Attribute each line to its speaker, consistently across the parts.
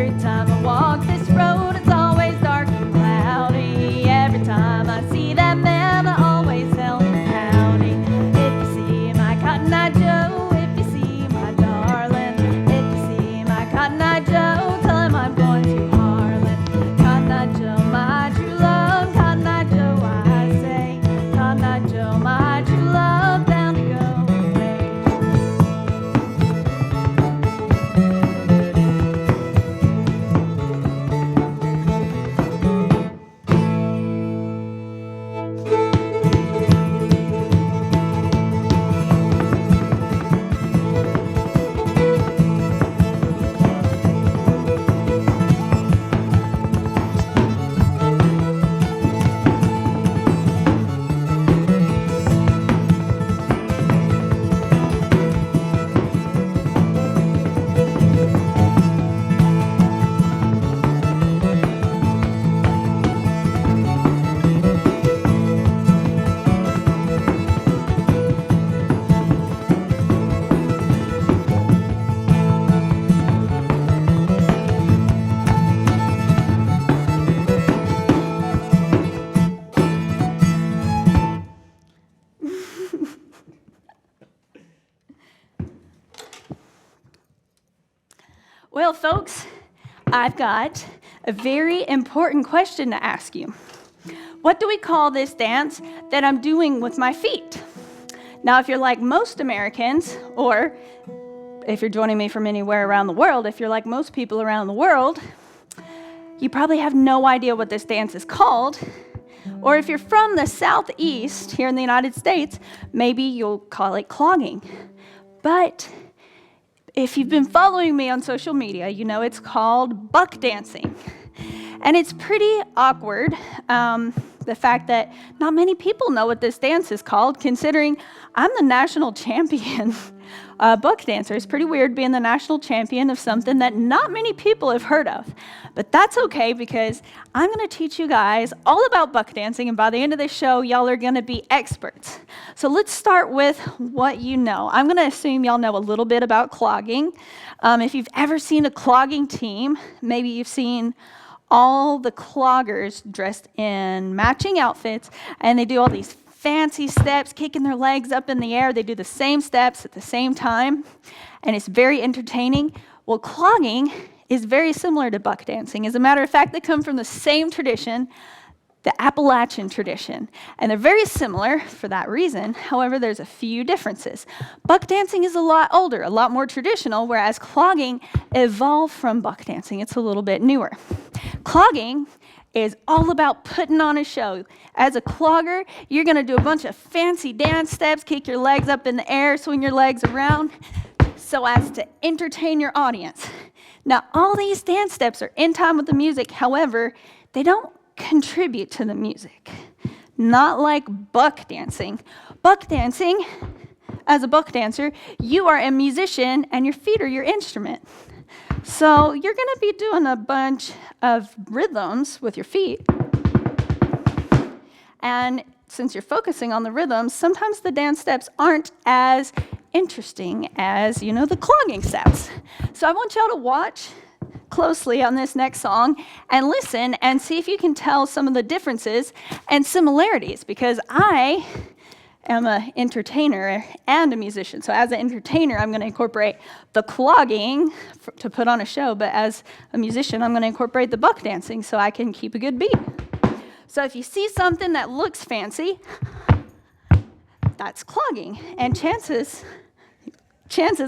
Speaker 1: Every time I walk this road, it's always dark and cloudy. Every time I see that man, I always tell him howdy. If you see my Cotton Eye Joe, if you see my darling, if you see my Cotton Eye Joe, tell him I'm going to Harlan. Cotton Eye Joe, my true love, Cotton Eye Joe, I say. Cotton Eye Joe, my true love, bound to go away. Well, folks, I've got a very important question to ask you. What do we call this dance that I'm doing with my feet? Now, if you're like most Americans, or if you're joining me from anywhere around the world, if you're like most people around the world, you probably have no idea what this dance is called. Or if you're from the Southeast here in the United States, maybe you'll call it clogging. But if you've been following me on social media, you know it's called buck dancing. And it's pretty awkward, the fact that not many people know what this dance is called, considering I'm the national champion buck dancer. It's pretty weird being the national champion of something that not many people have heard of. But that's okay, because I'm going to teach you guys all about buck dancing, and by the end of this show, y'all are going to be experts. So let's start with what you know. I'm going to assume y'all know a little bit about clogging. If you've ever seen a clogging team, maybe you've seen all the cloggers dressed in matching outfits, and they do all these fancy steps, kicking their legs up in the air. They do the same steps at the same time, and it's very entertaining. Well, clogging is very similar to buck dancing. As a matter of fact, they come from the same tradition, the Appalachian tradition, and they're very similar for that reason. However, there's a few differences. Buck dancing is a lot older, a lot more traditional, whereas clogging evolved from buck dancing. It's a little bit newer. Clogging is all about putting on a show. As a clogger, you're going to do a bunch of fancy dance steps, kick your legs up in the air, swing your legs around, so as to entertain your audience. Now, all these dance steps are in time with the music. However, they don't contribute to the music. Not like buck dancing. Buck dancing, as a buck dancer, you are a musician and your feet are your instrument. So you're going to be doing a bunch of rhythms with your feet. And since you're focusing on the rhythms, sometimes the dance steps aren't as interesting as, the clogging steps. So I want y'all to watch closely on this next song and listen and see if you can tell some of the differences and similarities, because I am an entertainer and a musician. So as an entertainer, I'm going to incorporate the clogging to put on a show, but as a musician, I'm going to incorporate the buck dancing so I can keep a good beat. So if you see something that looks fancy, that's clogging, and chances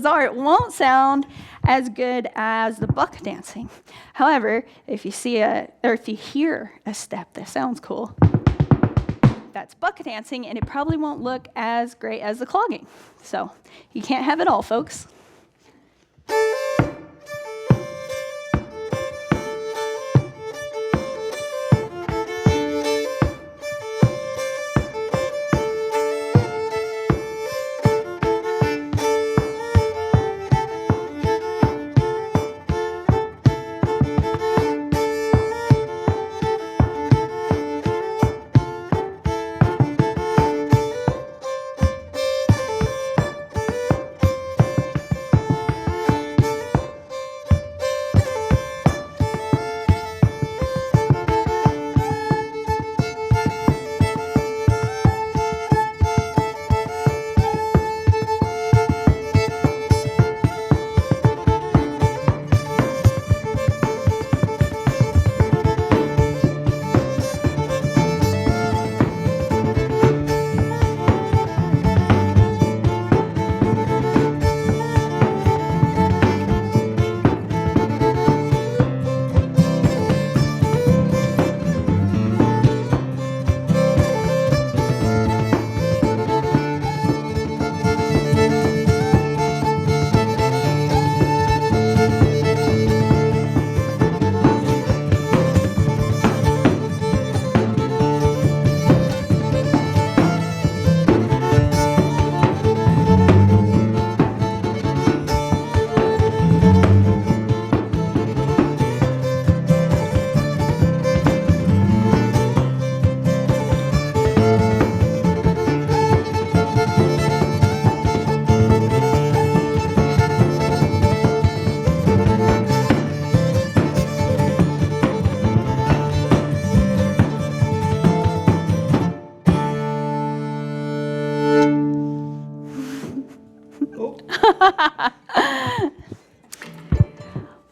Speaker 1: are it won't sound as good as the buck dancing. However, if you hear a step that sounds cool, that's buck dancing, and it probably won't look as great as the clogging. So you can't have it all, folks.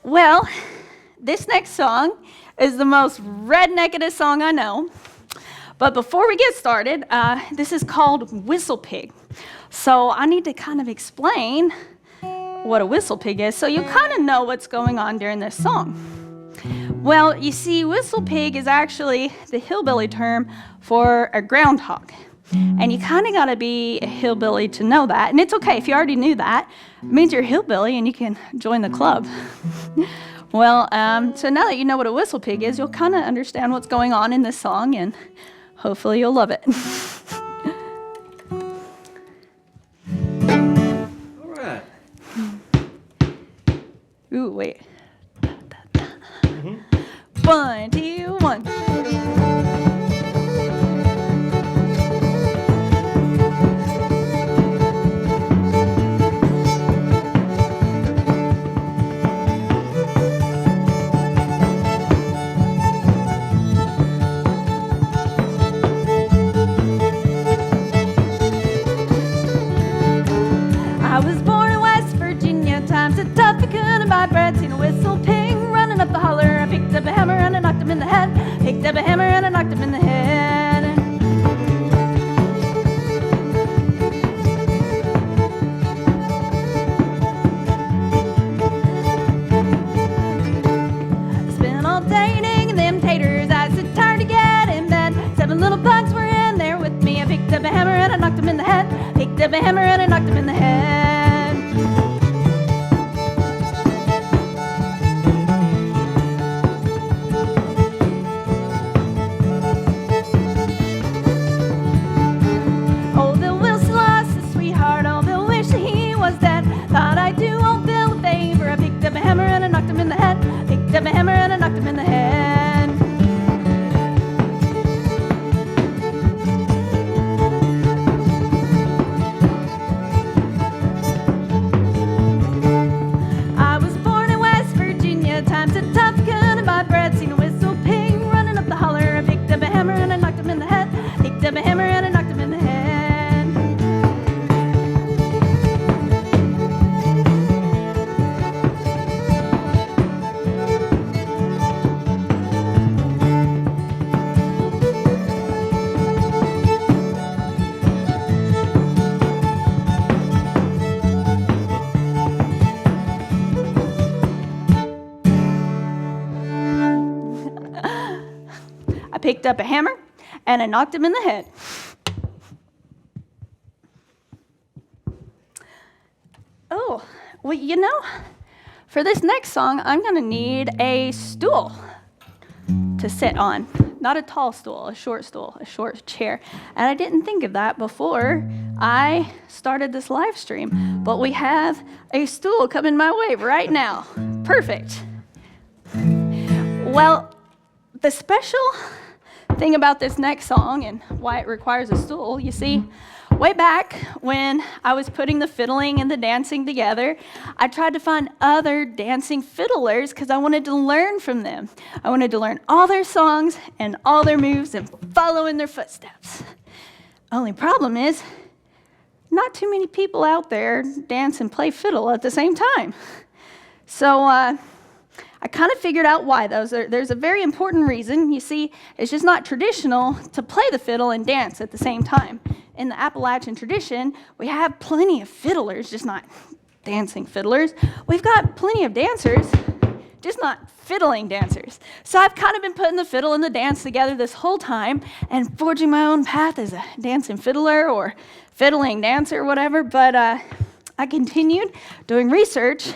Speaker 1: Well, this next song is the most redneckest song I know. But before we get started, this is called Whistle Pig. So I need to kind of explain what a whistle pig is so you kind of know what's going on during this song. Well, you see, whistle pig is actually the hillbilly term for a groundhog. And you kind of got to be a hillbilly to know that. And it's okay if you already knew that. It means you're a hillbilly and you can join the club. Well, so now that you know what a whistle pig is, you'll kind of understand what's going on in this song, and hopefully you'll love it.
Speaker 2: All right.
Speaker 1: Ooh, wait. 1, 2, 1. I was born in West Virginia, times are tough, I couldn't buy bread. Seen a whistle pig running up the holler. I picked up a hammer and I knocked him in the head. Picked up a hammer and I knocked him in the head. Spent all day digging them taters. I was so tired to get in bed. 7 little bugs were in there with me. I picked up a hammer and I knocked him in the head. Picked up a hammer and I knocked him in the head. Oh, Bill Wilson lost his sweetheart. Oh, Bill wished that he was dead. Thought I'd do old Bill a favor. I picked up a hammer and I knocked him in the head. Picked up a hammer and I knocked him in the head. I was born in West Virginia, times are tough, couldn't buy bread. Seen a whistle pig running up the holler. I picked up a hammer and I knocked him in the head. Picked up a hammer and I knocked him in the head. I picked up a hammer and I knocked him in the head. Oh, well, you know, for this next song, I'm going to need a stool to sit on. Not a tall stool, a short chair. And I didn't think of that before I started this live stream. But we have a stool coming my way right now. Perfect. Well, the special thing about this next song and why it requires a stool, you see, way back when I was putting the fiddling and the dancing together, I tried to find other dancing fiddlers because I wanted to learn from them. I wanted to learn all their songs and all their moves and follow in their footsteps. Only problem is, not too many people out there dance and play fiddle at the same time. So I kind of figured out why. There's a very important reason. You see, it's just not traditional to play the fiddle and dance at the same time. In the Appalachian tradition, we have plenty of fiddlers, just not dancing fiddlers. We've got plenty of dancers, just not fiddling dancers. So I've kind of been putting the fiddle and the dance together this whole time and forging my own path as a dancing fiddler or fiddling dancer or whatever. But I continued doing research,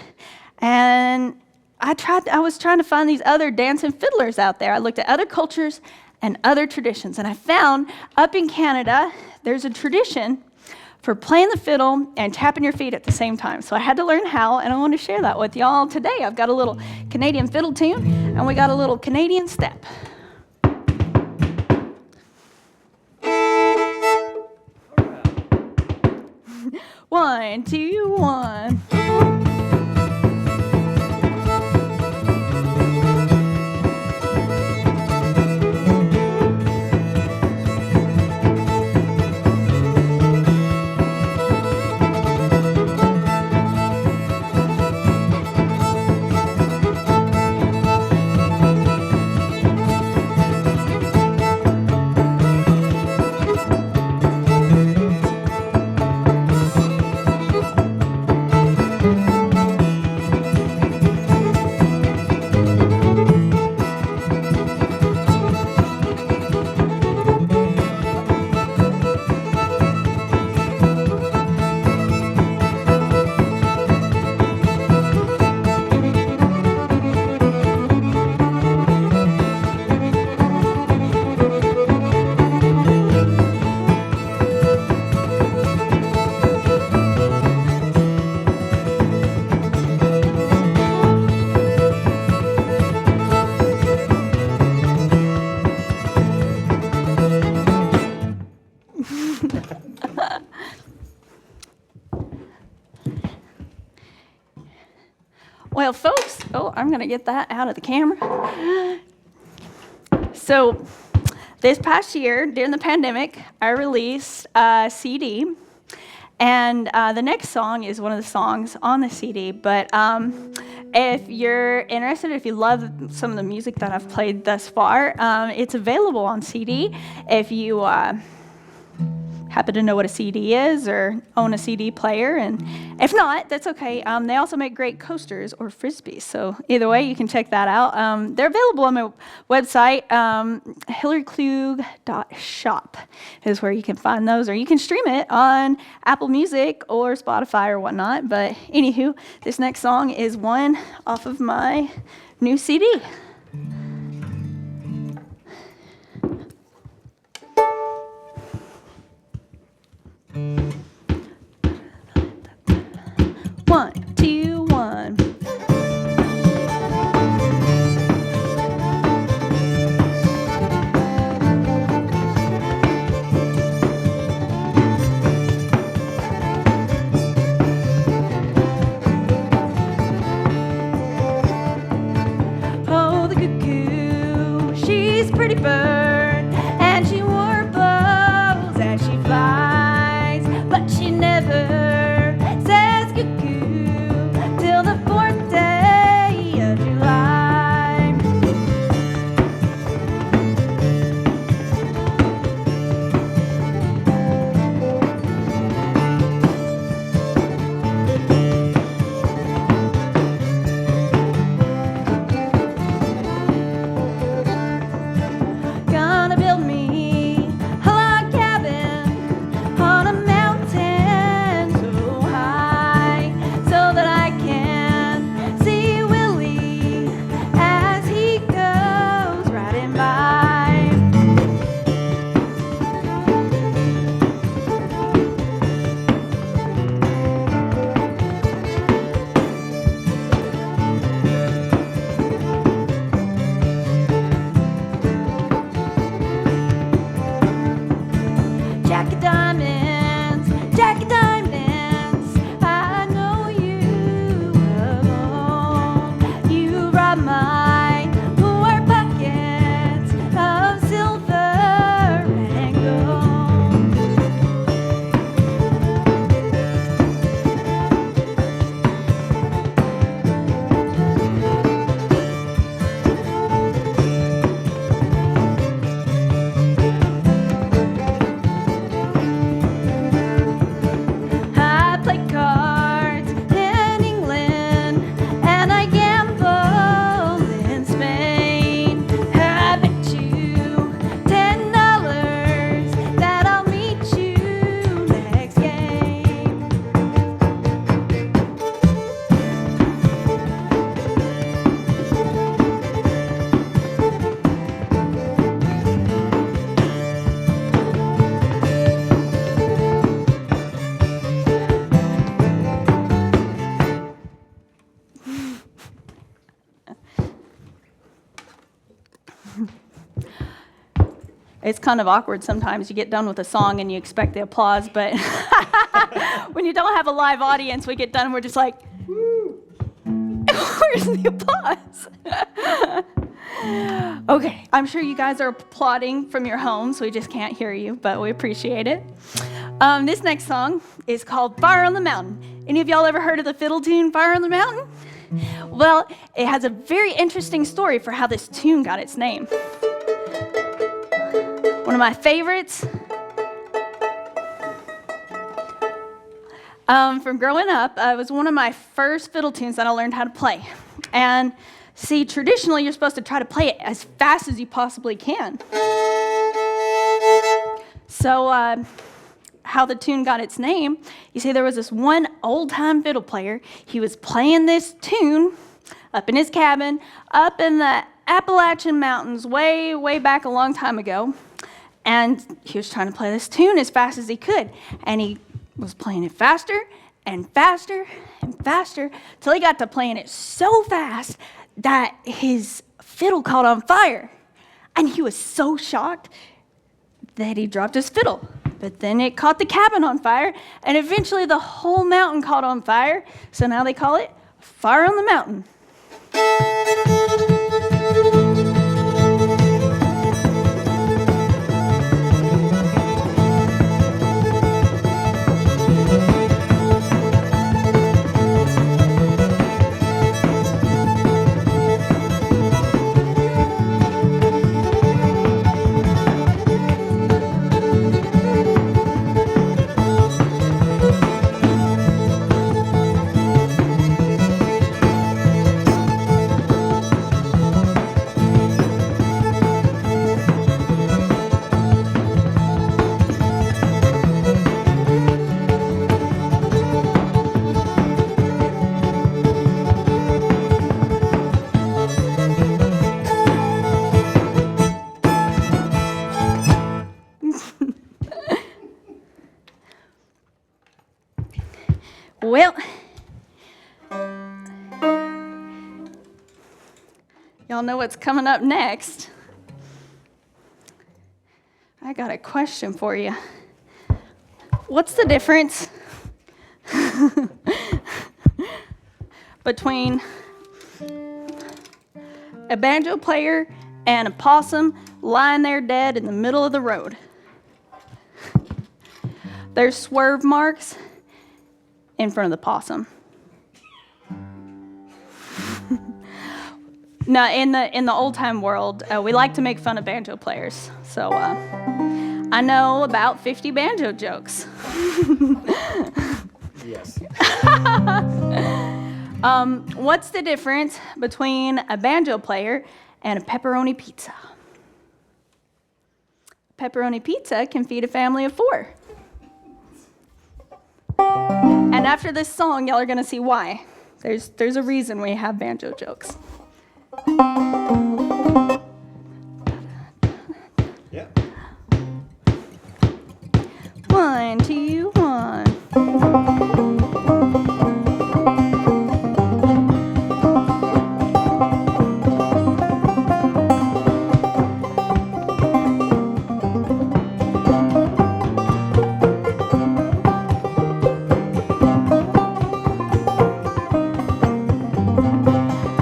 Speaker 1: and I was trying to find these other dancing fiddlers out there. I looked at other cultures and other traditions, and I found up in Canada, there's a tradition for playing the fiddle and tapping your feet at the same time. So I had to learn how, and I want to share that with y'all today. I've got a little Canadian fiddle tune, and we got a little Canadian step. One, two, one. I'm going to get that out of the camera. So this past year, during the pandemic, I released a CD. And the next song is one of the songs on the CD. But if you're interested, if you love some of the music that I've played thus far, it's available on CD. If you happen to know what a CD is or own a CD player, and if not, that's okay. They also make great coasters or frisbees, so either way, you can check that out. They're available on my website, hillaryklug.shop is where you can find those, or you can stream it on Apple Music or Spotify or whatnot. But anywho, this next song is one off of my new CD. One, two, one. Oh, the cuckoo, she's a pretty bird, and she warbles as she flies, but she never till the 4th day of July. Gonna build me a log cabin on a mountain so high, so that I can see Willie as he goes riding by. Jack of diamonds, I know you alone. You rob my poor pockets of silver and gold. I play cards in England, and I gamble in Spain. I bet you $10 that I'll meet you next game. It's kind of awkward sometimes. You get done with a song and you expect the applause, but when you don't have a live audience, we get done and we're just like, where's the applause? Okay, I'm sure you guys are applauding from your homes. We just can't hear you, but we appreciate it. This next song is called Fire on the Mountain. Any of y'all ever heard of the fiddle tune, Fire on the Mountain? Well, it has a very interesting story for how this tune got its name. One of my favorites from growing up, it was one of my first fiddle tunes that I learned how to play. And see, traditionally, you're supposed to try to play it as fast as you possibly can. So how the tune got its name, you see, there was this one old-time fiddle player. He was playing this tune up in his cabin, up in the Appalachian Mountains, way, way back a long time ago. And he was trying to play this tune as fast as he could. And he was playing it faster and faster and faster till he got to playing it so fast that his fiddle caught on fire. And he was so shocked that he dropped his fiddle. But then it caught the cabin on fire, and eventually the whole mountain caught on fire. So now they call it Fire on the Mountain. Well, y'all know what's coming up next. I got a question for you. What's the difference between a banjo player and a possum lying there dead in the middle of the road? There's swerve marks in front of the possum. Now, in the old time world, we like to make fun of banjo players. So I know about 50 banjo jokes.
Speaker 2: Yes.
Speaker 1: What's the difference between a banjo player and a pepperoni pizza? Pepperoni pizza can feed a family of 4. And after this song, y'all are going to see why. There's a reason we have banjo jokes.
Speaker 2: Yeah.
Speaker 1: 1, 2, 1.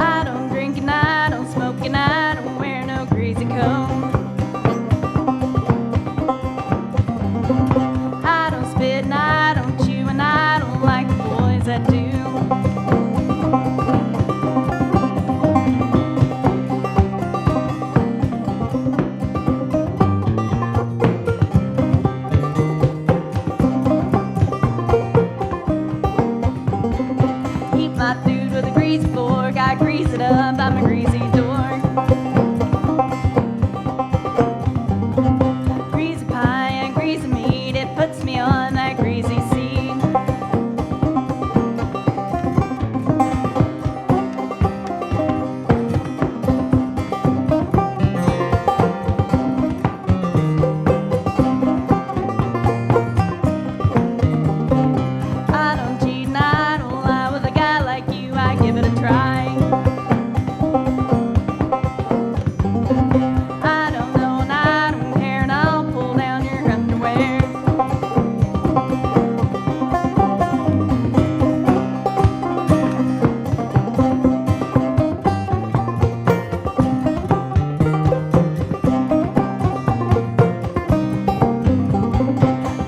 Speaker 1: I don't drink and I don't smoke and I don't wear no greasy comb. I don't spit and I don't chew and I don't like the boys that do. Eat my food with a greasy fork, I grease it up, I'm a greasy dork. Greasy pie and greasy meat, it puts me on that greasy seat. I don't cheat and I don't lie, with a guy like you I give it a try. I don't know and I don't care and I'll pull down your underwear.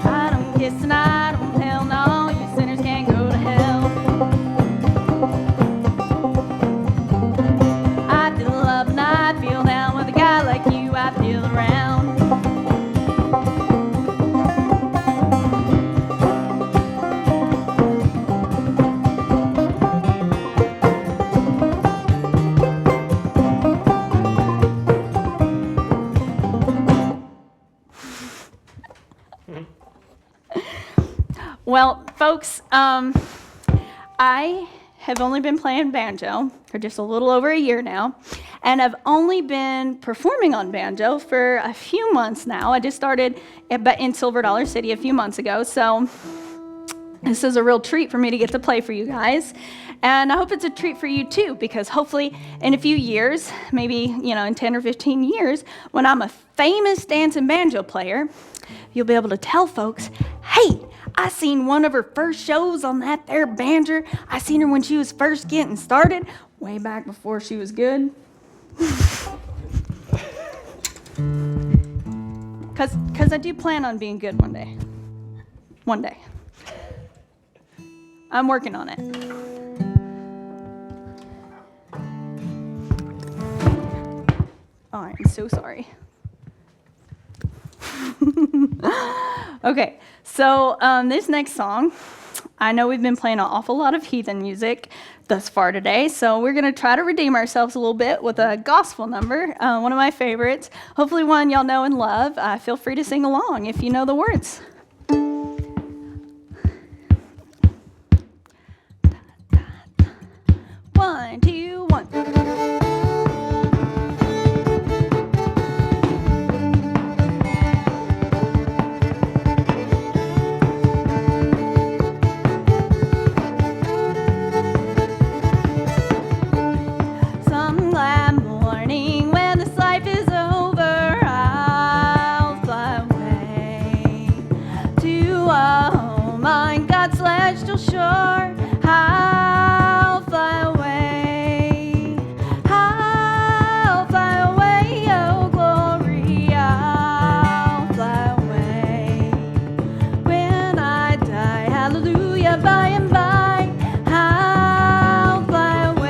Speaker 1: I don't kiss and I don't tell, no, you sinners can't go to hell. I feel up and I feel down, with a guy like you I feel around. Well, folks, I have only been playing banjo for just a little over a year now, and I've only been performing on banjo for a few months now. I just started in Silver Dollar City a few months ago, so this is a real treat for me to get to play for you guys. And I hope it's a treat for you too, because hopefully in a few years, maybe, in 10 or 15 years, when I'm a famous dancing banjo player, you'll be able to tell folks, hey, I seen one of her first shows on that there banjo. I seen her when she was first getting started. way back before she was good. Because I do plan on being good one day. One day. I'm working on it. Oh, I'm so sorry. Okay, so this next song, I know we've been playing an awful lot of heathen music thus far today, so we're going to try to redeem ourselves a little bit with a gospel number, one of my favorites, hopefully one y'all know and love. Feel free to sing along if you know the words. 1, 2, 1. Shore, I'll fly away, oh glory, I'll fly away. When I die, hallelujah, by and by, I'll fly away.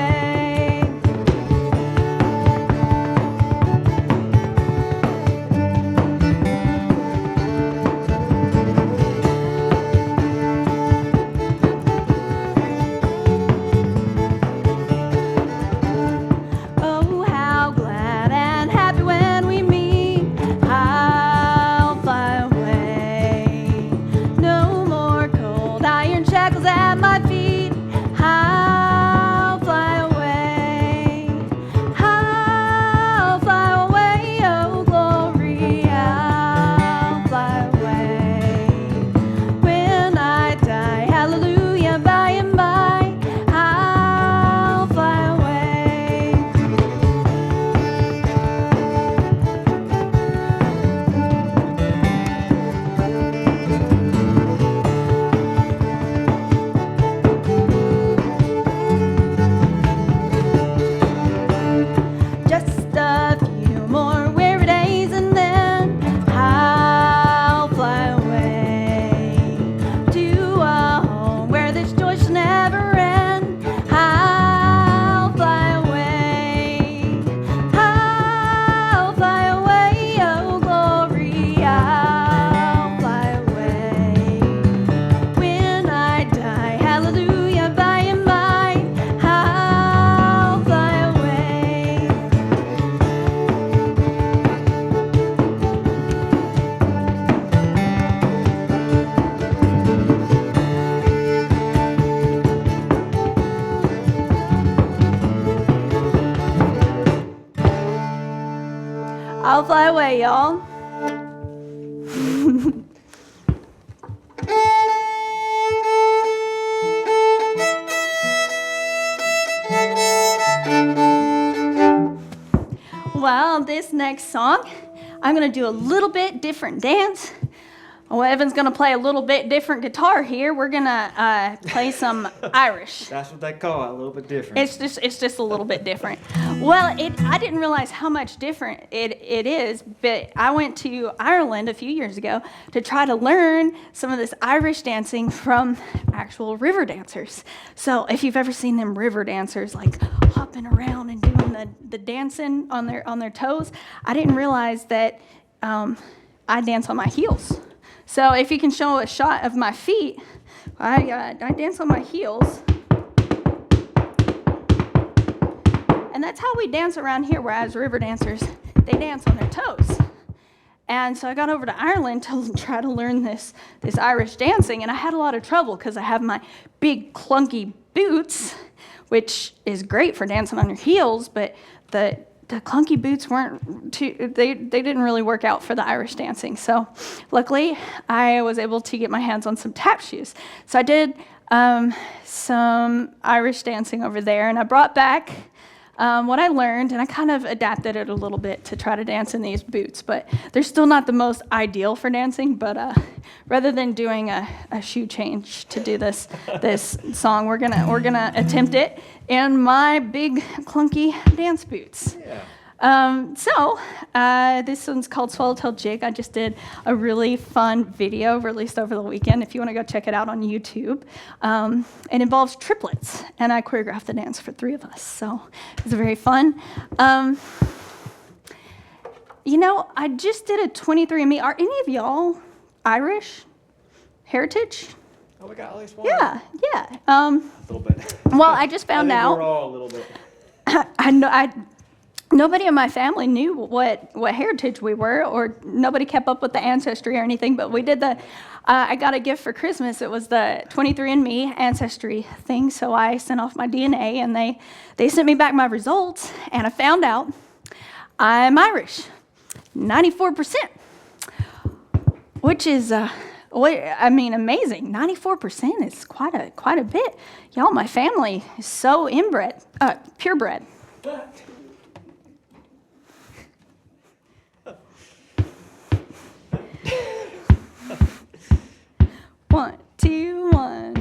Speaker 1: I'll fly away, y'all. Well, this next song, I'm going to do a little bit different dance. Well, Evan's going to play a little bit different guitar here. We're going to play some Irish.
Speaker 2: That's what they call it, a little bit different.
Speaker 1: It's just a little bit different. Well, I didn't realize how much different it is, but I went to Ireland a few years ago to try to learn some of this Irish dancing from actual river dancers. So if you've ever seen them river dancers, like hopping around and doing the dancing on their toes, I didn't realize that I dance on my heels. So if you can show a shot of my feet, I dance on my heels. And that's how we dance around here, whereas river dancers, they dance on their toes. And so I got over to Ireland to try to learn this Irish dancing, and I had a lot of trouble because I have my big clunky boots, which is great for dancing on your heels, but the clunky boots they didn't really work out for the Irish dancing. So luckily, I was able to get my hands on some tap shoes. So I did some Irish dancing over there, and I brought back what I learned, and I kind of adapted it a little bit to try to dance in these boots, but they're still not the most ideal for dancing. But rather than doing a shoe change to do this song, we're gonna attempt it in my big clunky dance boots.
Speaker 2: Yeah.
Speaker 1: This one's called Swallowtail Jig. I just did a really fun video released over the weekend, if you want to go check it out on YouTube. It involves triplets, and I choreographed the dance for 3 of us, so it was very fun. I just did a 23andMe. Are any of y'all Irish heritage?
Speaker 2: Oh, we got at least one.
Speaker 1: Yeah.
Speaker 2: A little bit.
Speaker 1: Well, I just found
Speaker 2: I think
Speaker 1: out.
Speaker 2: we're all a little bit.
Speaker 1: Nobody in my family knew what heritage we were, or nobody kept up with the ancestry or anything, but we did I got a gift for Christmas. It was the 23andMe ancestry thing, so I sent off my DNA, and they sent me back my results, and I found out I'm Irish, 94%, which is, amazing. 94% is quite a bit. Y'all, my family is so inbred, purebred. One, two, one.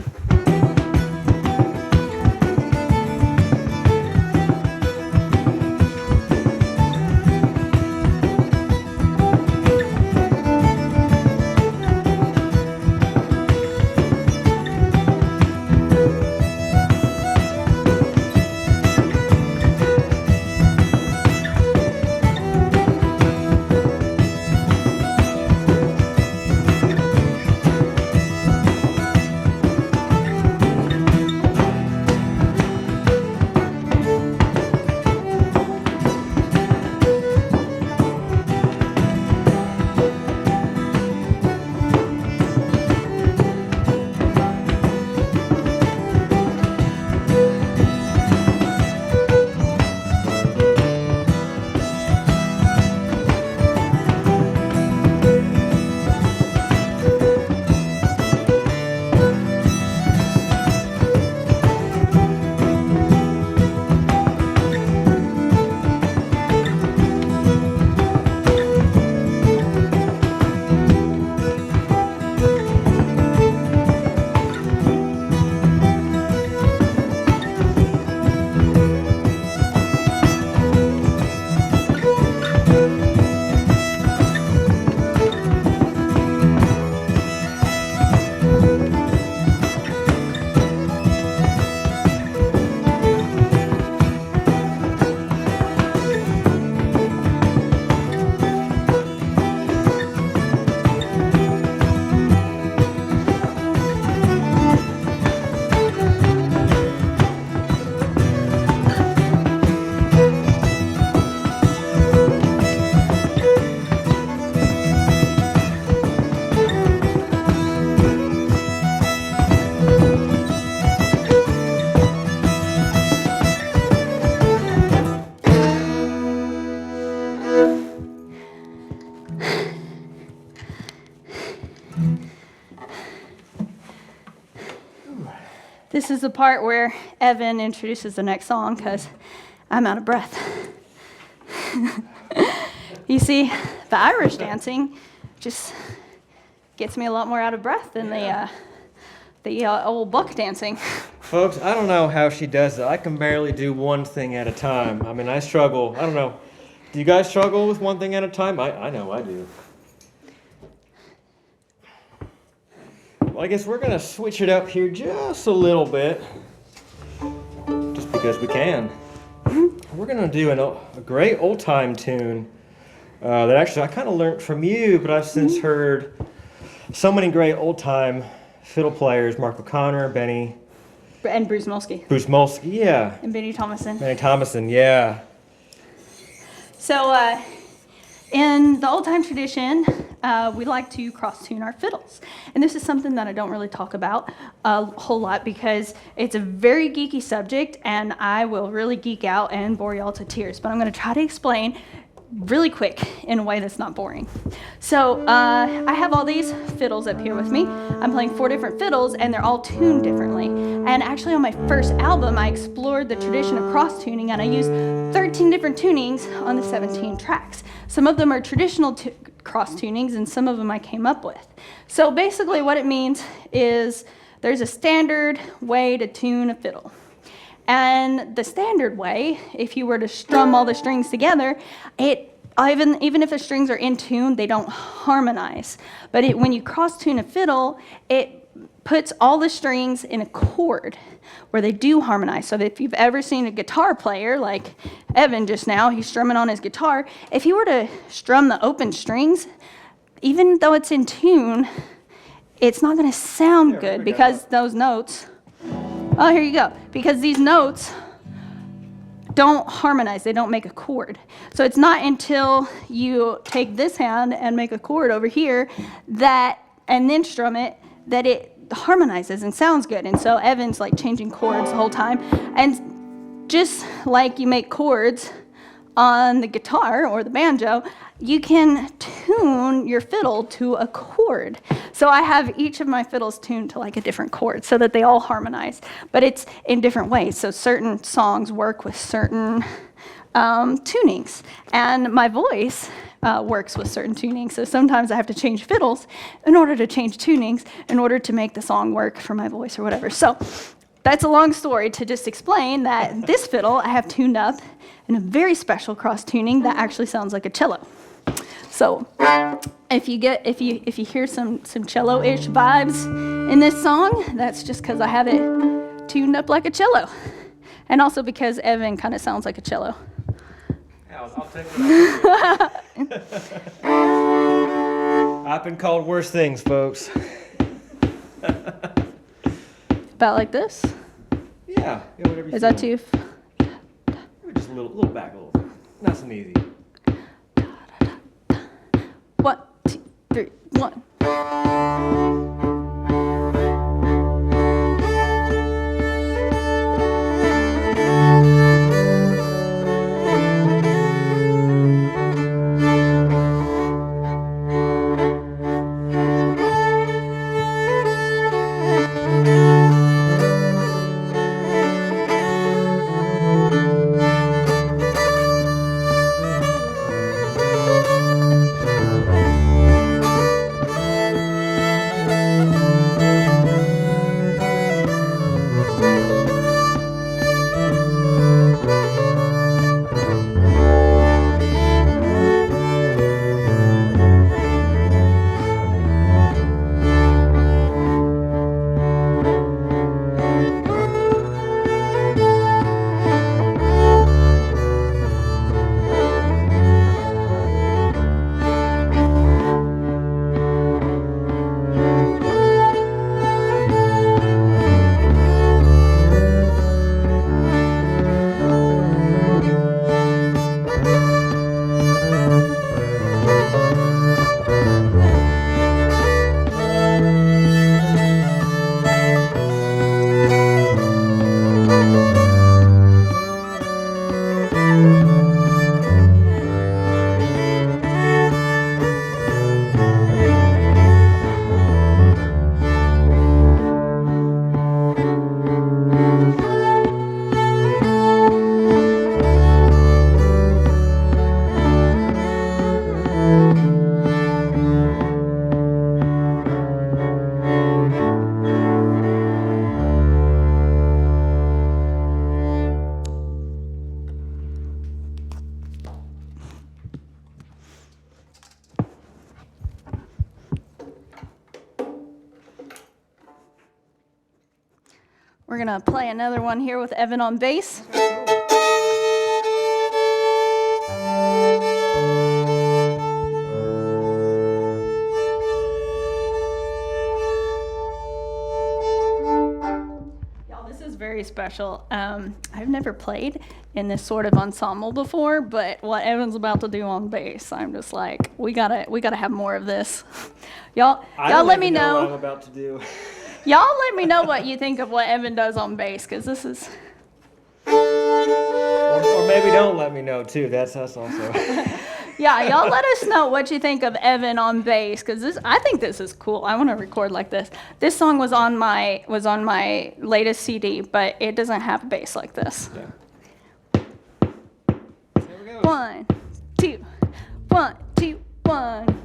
Speaker 1: This is the part where Evan introduces the next song because I'm out of breath. You see, the Irish dancing just gets me a lot more out of breath than the old buck dancing.
Speaker 2: Folks, I don't know how she does it. I can barely do one thing at a time. I mean, I struggle. I don't know. Do you guys struggle with one thing at a time? I know I do. Well, I guess we're going to switch it up here just a little bit, just because we can. We're going to do a great old-time tune that actually I kind of learned from you, but I've since heard so many great old-time fiddle players, Mark O'Connor, Benny.
Speaker 1: And Bruce Molsky.
Speaker 2: Bruce Molsky, yeah.
Speaker 1: And Benny Thomason.
Speaker 2: Benny Thomason, yeah.
Speaker 1: So in the old-time tradition, we like to cross-tune our fiddles. And this is something that I don't really talk about a whole lot because it's a very geeky subject, and I will really geek out and bore y'all to tears. But I'm going to try to explain really quick in a way that's not boring. So I have all these fiddles up here with me. I'm playing 4 different fiddles, and they're all tuned differently. And actually on my first album, I explored the tradition of cross tuning, and I used 13 different tunings on the 17 tracks. Some of them are traditional cross tunings, and some of them I came up with. So basically what it means is there's a standard way to tune a fiddle. And the standard way, if you were to strum all the strings together, even if the strings are in tune, they don't harmonize. But when you cross tune a fiddle, it puts all the strings in a chord where they do harmonize. So that if you've ever seen a guitar player, like Evan just now, he's strumming on his guitar, if he were to strum the open strings, even though it's in tune, it's not going to sound good because those notes, oh, here you go, because these notes don't harmonize, they don't make a chord. So it's not until you take this hand and make a chord over here and then strum it, that it harmonizes and sounds good. And so Evan's like changing chords the whole time. And just like you make chords on the guitar or the banjo, you can tune your fiddle to a chord. So I have each of my fiddles tuned to like a different chord so that they all harmonize, but it's in different ways. So certain songs work with certain tunings, and my voice works with certain tunings. So sometimes I have to change fiddles in order to change tunings in order to make the song work for my voice or whatever. So that's a long story to just explain that this fiddle I have tuned up in a very special cross tuning that actually sounds like a cello. So if you hear some cello-ish vibes in this song, that's just because I have it tuned up like a cello. And also because Evan kind of sounds like a cello.
Speaker 2: I'll take it. I've been called worse things, folks.
Speaker 1: About like this?
Speaker 2: Yeah, whatever you
Speaker 1: Is that too?
Speaker 2: Just a little back a little bit. Nice and easy.
Speaker 1: 1, 2, 3, 1. We're going to play another one here with Evan on bass. Y'all, this is very special. I've never played in this sort of ensemble before, but what Evan's about to do on bass, I'm just like, we gotta have more of this. Y'all let me know
Speaker 2: what I'm about to do.
Speaker 1: Y'all let me know what you think of what Evan does on bass, because this is...
Speaker 2: Or maybe don't let me know, too. That's us also.
Speaker 1: Yeah, y'all let us know what you think of Evan on bass, because I think this is cool. I want to record like this. This song was on my latest CD, but it doesn't have a bass like this.
Speaker 2: Yeah. Here we go.
Speaker 1: 1, 2, 1, 2, 1.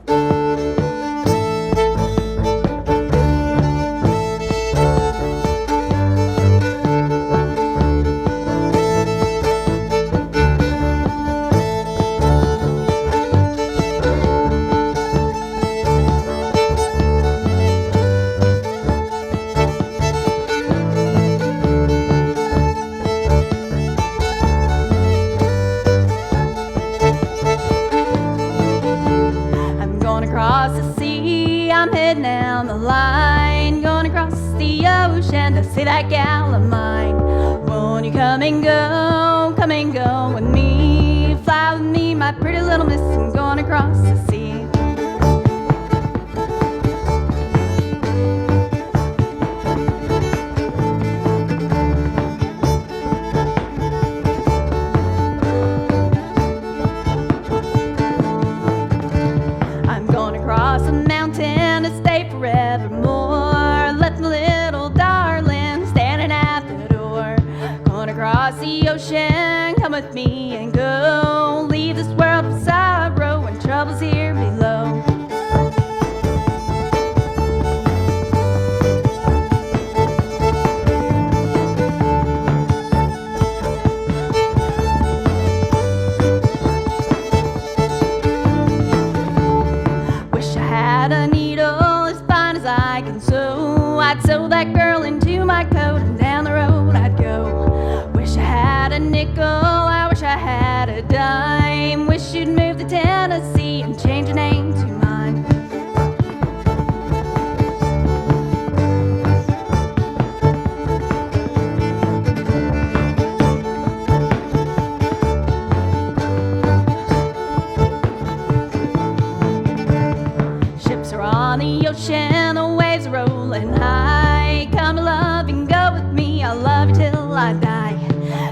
Speaker 1: I'm heading down the line, going across the ocean to see that gal of mine. Won't you come and go with me? Fly with me, my pretty little miss, I'm going across the sea. I'm going across the mountain to stay forevermore. Left my little darling standing at the door. Going across the ocean, come with me and go. Leave this world of sorrow and troubles here below. Wish I had a needle as fine as I can sew. I'd sew that girl into my coat and down the road I'd go. Wish I had a nickel, I wish I had a dime. Wish you'd move to Tennessee and change your name to mine. Ships are on the ocean, the waves are rolling high. Come love and go with me, I'll love you till I die.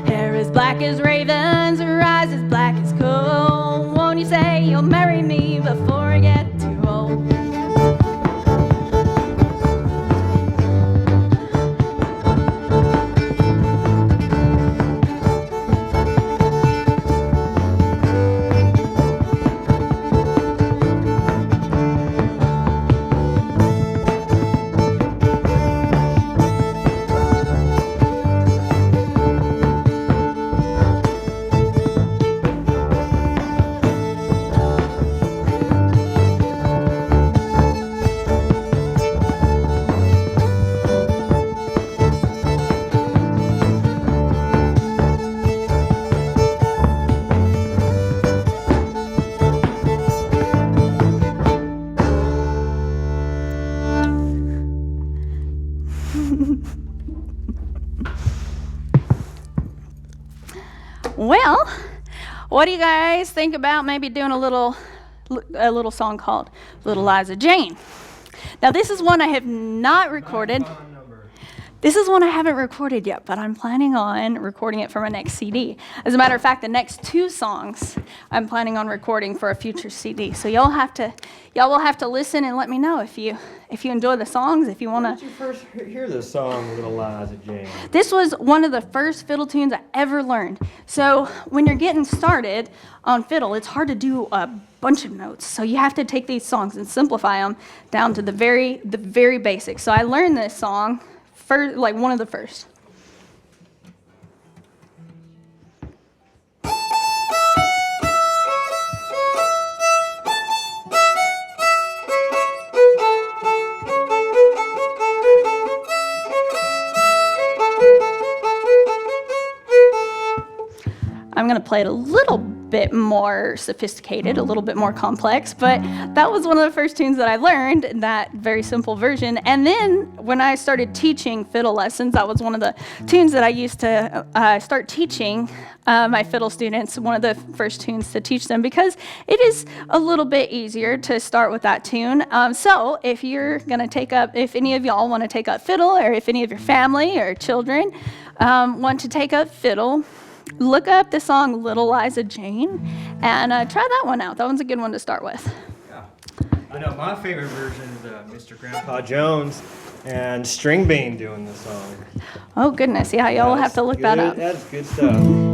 Speaker 1: Hair as black as ravens, her eyes as black as coal. Won't you say you'll marry me before I get too old? Well, what do you guys think about maybe doing a little song called Little Liza Jane? Now, this is one I have not recorded. This is one I haven't recorded yet, but I'm planning on recording it for my next CD. As a matter of fact, the next 2 songs I'm planning on recording for a future CD. So y'all will have to listen and let me know if you enjoy the songs, if you want to.
Speaker 2: When did you first hear this song, Little Liza Jane?
Speaker 1: This was one of the first fiddle tunes I ever learned. So when you're getting started on fiddle, it's hard to do a bunch of notes. So you have to take these songs and simplify them down to the very basics. So I learned this song first, like one of the first. I'm going to play it a little bit more sophisticated, a little bit more complex, but that was one of the first tunes that I learned, that very simple version. And then when I started teaching fiddle lessons, that was one of the tunes that I used to start teaching my fiddle students, one of the first tunes to teach them, because it is a little bit easier to start with that tune. So if you're going to if any of y'all want to take up fiddle, or if any of your family or children want to take up fiddle, look up the song Little Liza Jane and try that one out. That one's a good one to start with.
Speaker 2: Yeah. I know my favorite version is Mr. Grandpa Jones and String Bean doing the song.
Speaker 1: Oh, goodness. Yeah, y'all will have to look that up.
Speaker 2: That's good stuff.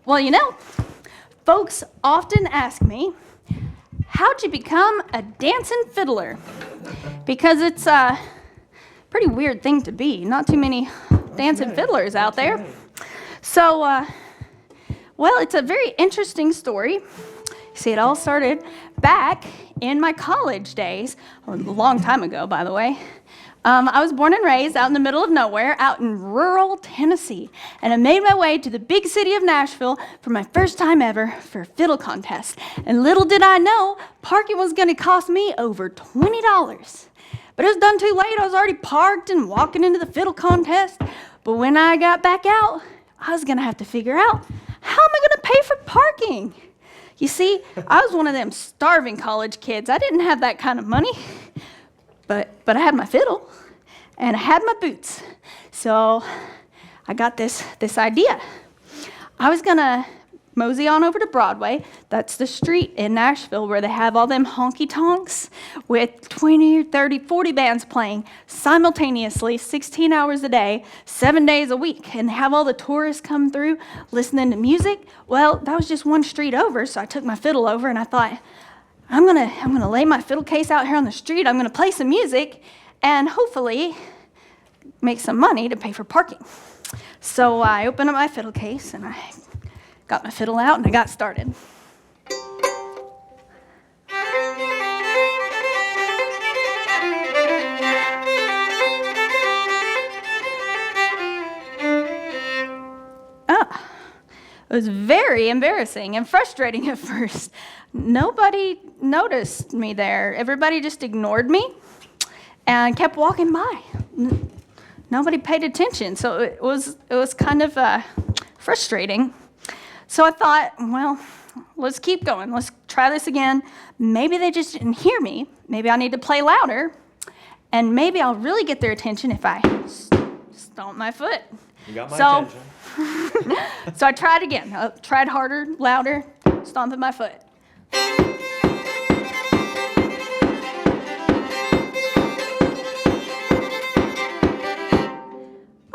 Speaker 1: Well, folks often ask me, how'd you become a dancing fiddler? Because it's a pretty weird thing to be. Not too many dancing fiddlers out there. So, well, it's a very interesting story. See, it all started back in my college days, a long time ago, by the way. I was born and raised out in the middle of nowhere, out in rural Tennessee, and I made my way to the big city of Nashville for my first time ever for a fiddle contest. And little did I know, parking was going to cost me over $20. But it was done too late. I was already parked and walking into the fiddle contest. But when I got back out, I was going to have to figure out, how am I going to pay for parking? You see, I was one of them starving college kids. I didn't have that kind of money. But I had my fiddle, and I had my boots. So I got this idea. I was going to mosey on over to Broadway. That's the street in Nashville where they have all them honky-tonks with 20 or 30, 40 bands playing simultaneously, 16 hours a day, 7 days a week, and have all the tourists come through listening to music. Well, that was just one street over, so I took my fiddle over, and I thought, I'm gonna lay my fiddle case out here on the street. I'm gonna play some music and hopefully make some money to pay for parking. So I opened up my fiddle case and I got my fiddle out and I got started. It was very embarrassing and frustrating at first. Nobody noticed me there. Everybody just ignored me and kept walking by. Nobody paid attention, so it was kind of frustrating. So I thought, well, let's keep going. Let's try this again. Maybe they just didn't hear me. Maybe I need to play louder, and maybe I'll really get their attention if I stomp my foot.
Speaker 2: You got my attention.
Speaker 1: So I tried again. I tried harder, louder, stomping my foot.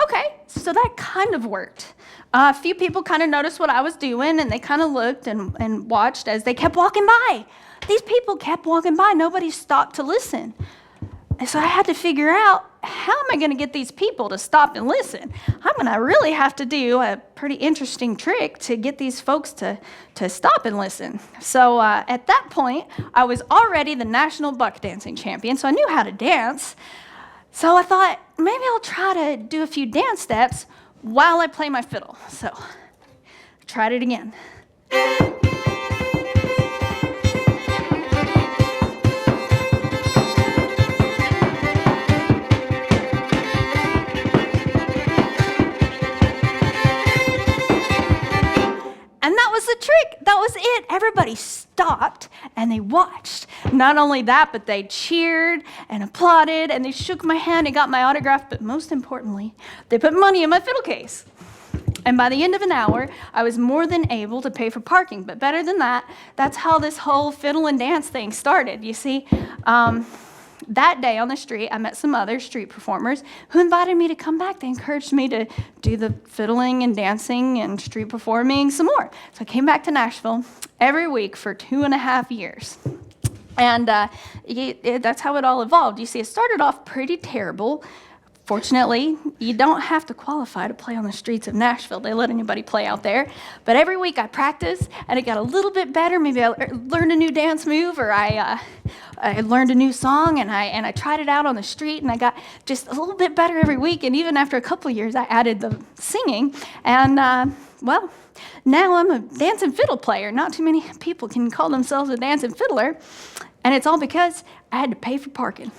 Speaker 1: Okay, so so that kind of worked. A few people kind of noticed what I was doing, and they kind of looked and watched as they kept walking by. These people kept walking by. Nobody stopped to listen. And so I had to figure out, how am I going to get these people to stop and listen? I'm going to really have to do a pretty interesting trick to get these folks to stop and listen. So at that point, I was already the national buck dancing champion, so I knew how to dance. So I thought, maybe I'll try to do a few dance steps while I play my fiddle. So I tried it again. And that was the trick. That was it. Everybody stopped and they watched. Not only that, but they cheered and applauded and they shook my hand and got my autograph. But most importantly, they put money in my fiddle case. And by the end of an hour, I was more than able to pay for parking. But better than that, that's how this whole fiddle and dance thing started. You see, that day on the street, I met some other street performers who invited me to come back. They encouraged me to do the fiddling and dancing and street performing some more. So I came back to Nashville every week for 2.5 years. And that's how it all evolved. You see, it started off pretty terrible. Fortunately, you don't have to qualify to play on the streets of Nashville. They let anybody play out there. But every week I practiced, and it got a little bit better. Maybe I learned a new dance move, or I learned a new song, and I tried it out on the street, and I got just a little bit better every week. And even after a couple of years, I added the singing. And, well, now I'm a dance and fiddle player. Not too many people can call themselves a dance and fiddler. And it's all because I had to pay for parking.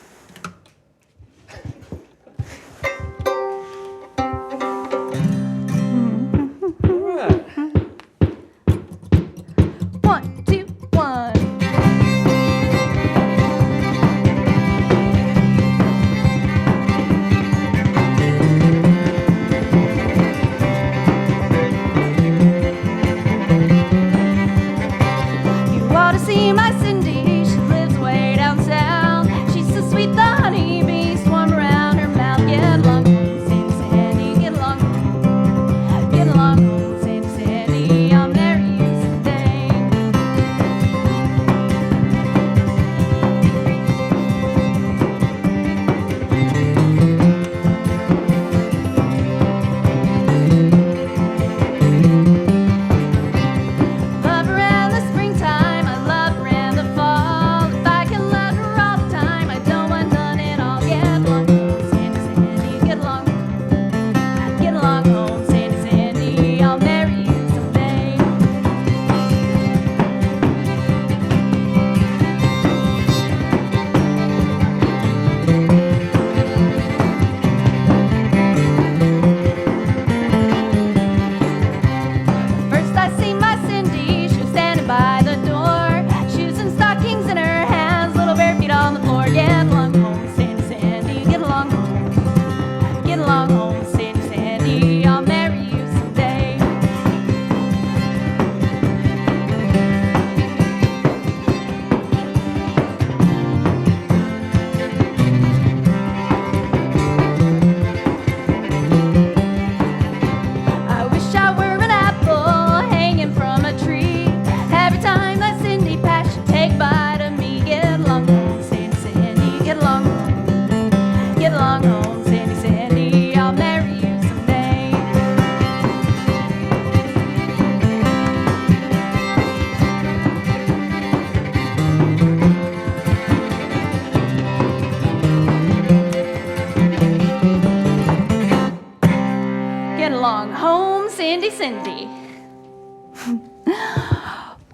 Speaker 1: Cindy.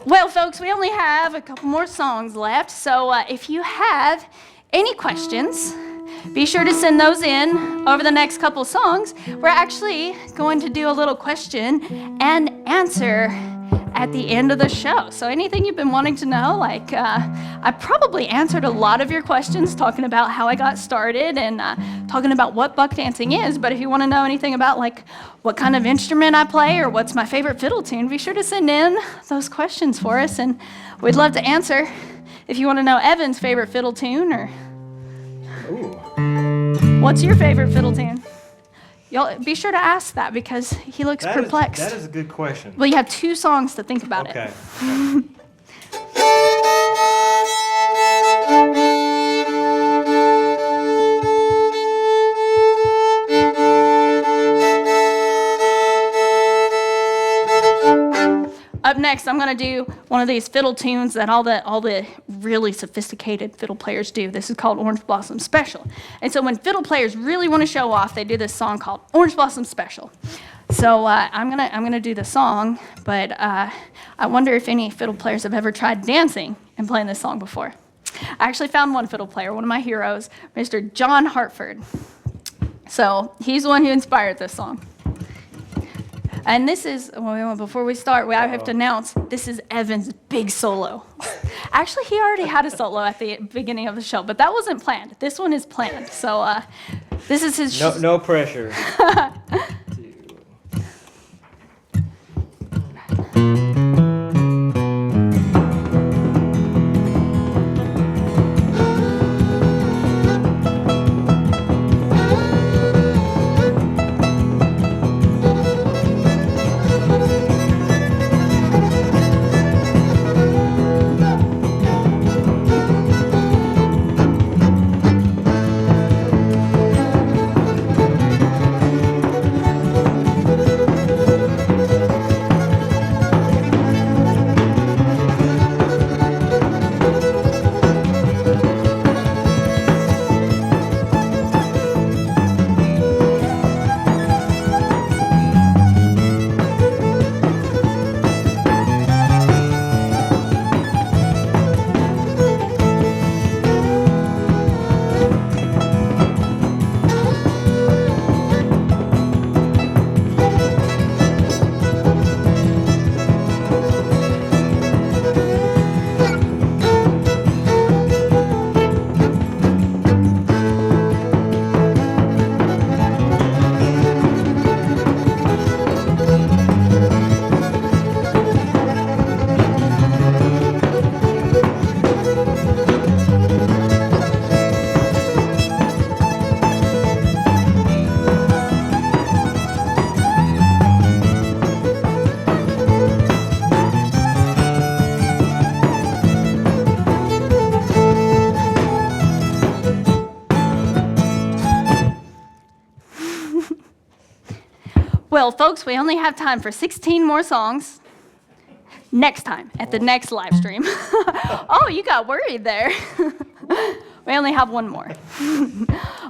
Speaker 1: Well, folks, we only have a couple more songs left, so if you have any questions, be sure to send those in over the next couple songs. We're actually going to do a little question and answer at the end of the show. So anything you've been wanting to know, like I probably answered a lot of your questions talking about how I got started and talking about what buck dancing is, but if you want to know anything about like what kind of instrument I play or what's my favorite fiddle tune, be sure to send in those questions for us and we'd love to answer. If you want to know Evan's favorite fiddle tune or
Speaker 2: Ooh.
Speaker 1: what's your favorite fiddle tune? Y'all be sure to ask that because he looks perplexed.
Speaker 2: That is a good question.
Speaker 1: Well, you have 2 songs to think about
Speaker 2: Okay.
Speaker 1: it. Up next, I'm going to do one of these fiddle tunes that all the really sophisticated fiddle players do. This is called Orange Blossom Special. And so when fiddle players really want to show off, they do this song called Orange Blossom Special. So I'm gonna do the song, but I wonder if any fiddle players have ever tried dancing and playing this song before. I actually found one fiddle player, one of my heroes, Mr. John Hartford. So he's the one who inspired this song. And this is, well, before we start, I have to announce, this is Evan's big solo. Actually, he already had a solo at the beginning of the show, but that wasn't planned. This one is planned. So this is his...
Speaker 2: No pressure.
Speaker 1: Well, folks, we only have time for 16 more songs. Next time, at the next live stream. Oh, you got worried there. We only have one more.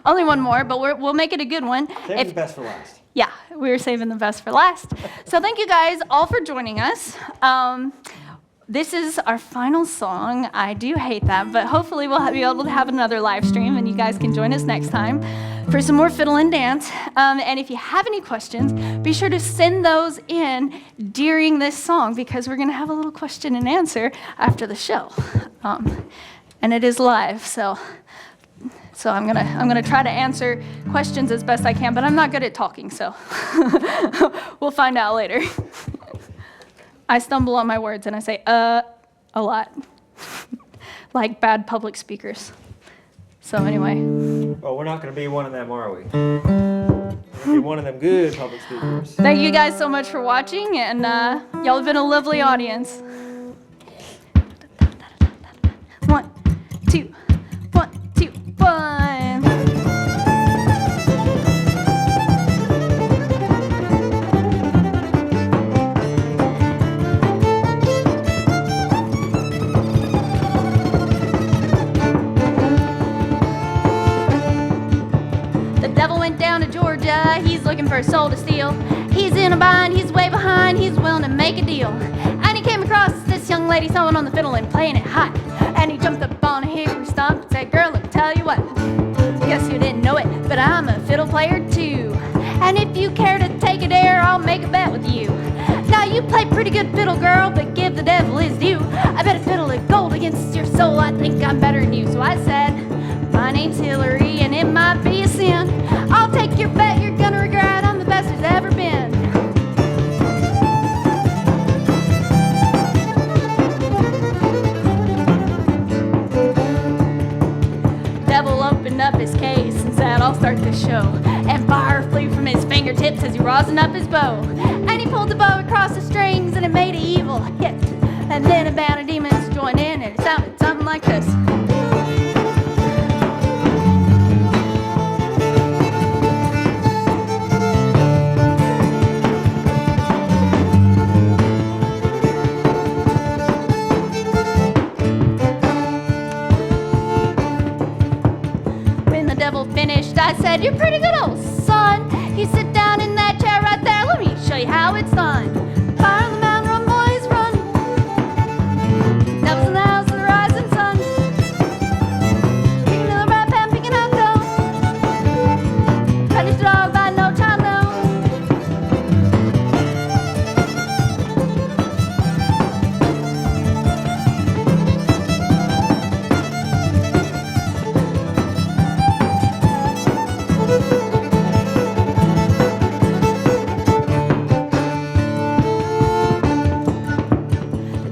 Speaker 1: Only one more, but we'll make it a good one.
Speaker 2: Save the best for last.
Speaker 1: Yeah, we were saving the best for last. So thank you guys all for joining us. This is our final song. I do hate that, but hopefully we'll be able to have another live stream and you guys can join us next time for some more fiddle and dance. And if you have any questions, be sure to send those in during this song because we're gonna have a little question and answer after the show. And it is live, so I'm gonna try to answer questions as best I can, but I'm not good at talking, so we'll find out later. I stumble on my words and I say, a lot. Like bad public speakers. So anyway.
Speaker 2: Well, we're not going to be one of them, are we? We're going to be one of them good public speakers.
Speaker 1: Thank you guys so much for watching, and y'all have been a lovely audience. 1, 2, 1, 2, 1. Down to Georgia, he's looking for a soul to steal. He's in a bind, he's way behind, he's willing to make a deal. And he came across this young lady sewing on the fiddle and playing it hot. And he jumped up on a hickory stump and said, "Girl, let me tell you what, guess you didn't know it, but I'm a fiddle player too. And if you care to take a dare, I'll make a bet with you. Now you play pretty good fiddle, girl, but give the devil his due. I bet a fiddle of gold against your soul, I think I'm better than you." So I said, "My name's Hillary, and it might be a sin. I'll take your bet, you're gonna regret, I'm the best there's ever been." Devil opened up his case and said, "I'll start the show." And fire flew from his face says he rosin up his bow. And he pulled the bow across the strings and it made an evil hit. And then a band of demons joined in and it sounded something like this. When the devil finished, I said, "You're pretty good, old son." He sit down in that chair right there. Let me show you how it's done. Fire on the mountain, run, boys, run. Devils in the house of the rising sun. Picking the rat pan, picking up dough. Punish the dog by no time now.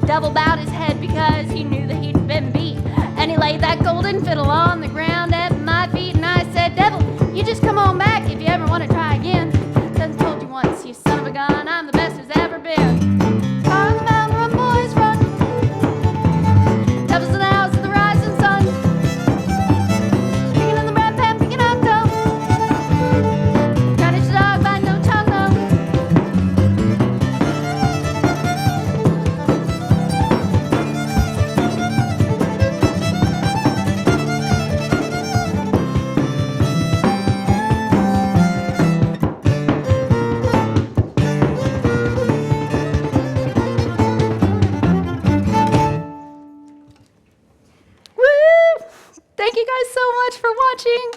Speaker 1: The devil bowed his head because he knew that he'd been beat. And he laid that golden fiddle on the ground at my feet. And I said, "Devil, you just come on back if you ever want to try again. 'Cause I told you once, you son of a gun, I'm the best there's ever been." Fire on the mountain, run, boys, run. Devils in the house of the rising sun. Picking in the rat pan, picking up dough. Punish the dog by no tongue, no. Woo! Thank you guys so much for watching.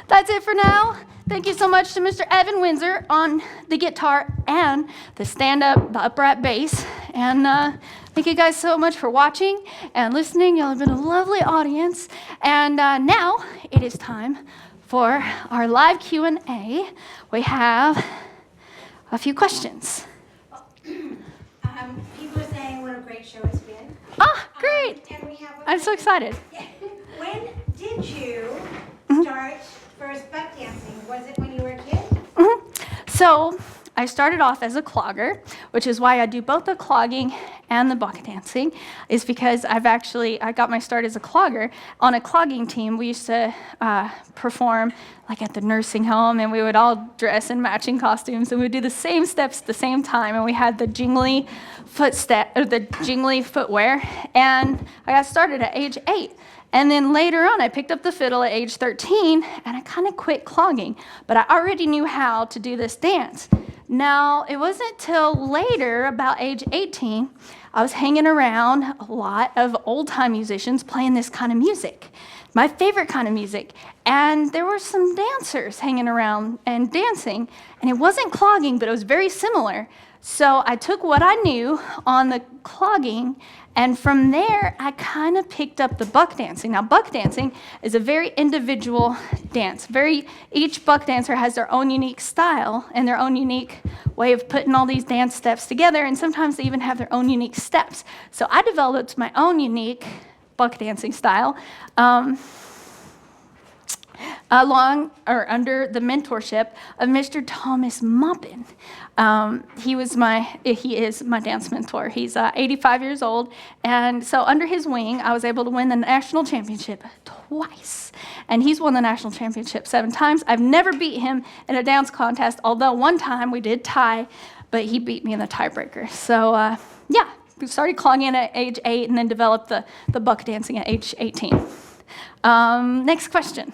Speaker 1: That's it for now. Thank you so much to Mr. Evan Windsor on the guitar and the stand-up, the upright bass. And thank you guys so much for watching and listening. Y'all have been a lovely audience. And now it is time for our live Q&A. We have a few questions.
Speaker 3: People are saying what a great show it's been.
Speaker 1: Ah, great.
Speaker 3: And we have
Speaker 1: I'm so excited.
Speaker 3: When did you start first buck dancing? Was it when you were a kid?
Speaker 1: So I started off as a clogger, which is why I do both the clogging and the buck dancing, is because I got my start as a clogger. On a clogging team, we used to perform like at the nursing home, and we would all dress in matching costumes, and we would do the same steps at the same time, and we had the jingly footwear, and I got started at age 8. And then later on, I picked up the fiddle at age 13, and I kind of quit clogging, but I already knew how to do this dance. Now, it wasn't till later, about age 18, I was hanging around a lot of old-time musicians playing this kind of music, my favorite kind of music. And there were some dancers hanging around and dancing, and it wasn't clogging, but it was very similar. So I took what I knew on the clogging, and from there, I kind of picked up the buck dancing. Now, buck dancing is a very individual dance. Each buck dancer has their own unique style and their own unique way of putting all these dance steps together, and sometimes they even have their own unique steps. So I developed my own unique buck dancing style. Under the mentorship of Mr. Thomas Moppin. He is my dance mentor. He's 85 years old, and so under his wing, I was able to win the national championship twice. And he's won the national championship 7 times. I've never beat him in a dance contest, although one time we did tie, but he beat me in the tiebreaker. So yeah, we started clogging at age 8 and then developed the buck dancing at age 18. Next question.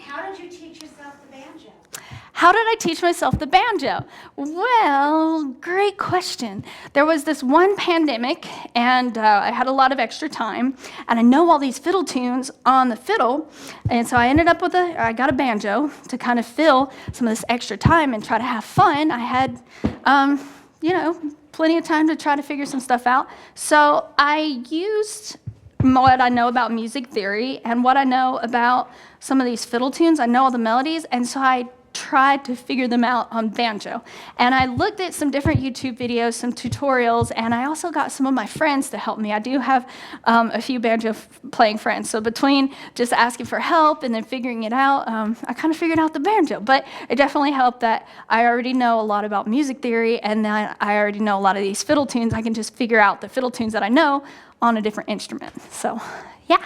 Speaker 3: How did you teach yourself the banjo?
Speaker 1: How did I teach myself the banjo? Well, great question. There was this one pandemic, and I had a lot of extra time, and I know all these fiddle tunes on the fiddle, and so I ended up I got a banjo to kind of fill some of this extra time and try to have fun. I had, plenty of time to try to figure some stuff out. So I used what I know about music theory and what I know about some of these fiddle tunes. I know all the melodies, and so I tried to figure them out on banjo. And I looked at some different YouTube videos, some tutorials, and I also got some of my friends to help me. I do have a few banjo playing friends. So between just asking for help and then figuring it out, I kind of figured out the banjo. But it definitely helped that I already know a lot about music theory, and then I already know a lot of these fiddle tunes. I can just figure out the fiddle tunes that I know on a different instrument. So, yeah.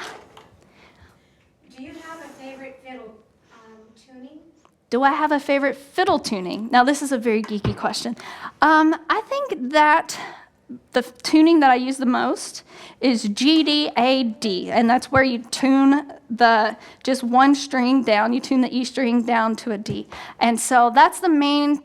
Speaker 3: Do you have a favorite fiddle tuning?
Speaker 1: Do I have a favorite fiddle tuning? Now, this is a very geeky question. I think that the tuning that I use the most is G, D, A, D, and that's where you tune just one string down. You tune the E string down to a D. And so that's the main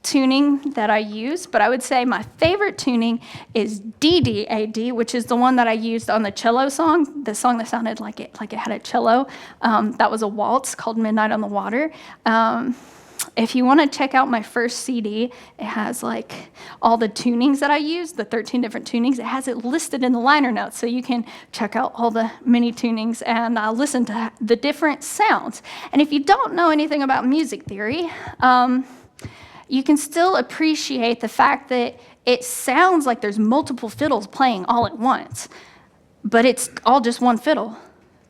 Speaker 1: tuning that I use, but I would say my favorite tuning is D, D, A, D, which is the one that I used on the cello song, the song that sounded like it had a cello. That was a waltz called Midnight on the Water. If you want to check out my first CD, it has like all the tunings that I used, the 13 different tunings. It has it listed in the liner notes, so you can check out all the mini tunings and listen to the different sounds. And if you don't know anything about music theory, you can still appreciate the fact that it sounds like there's multiple fiddles playing all at once, but it's all just one fiddle.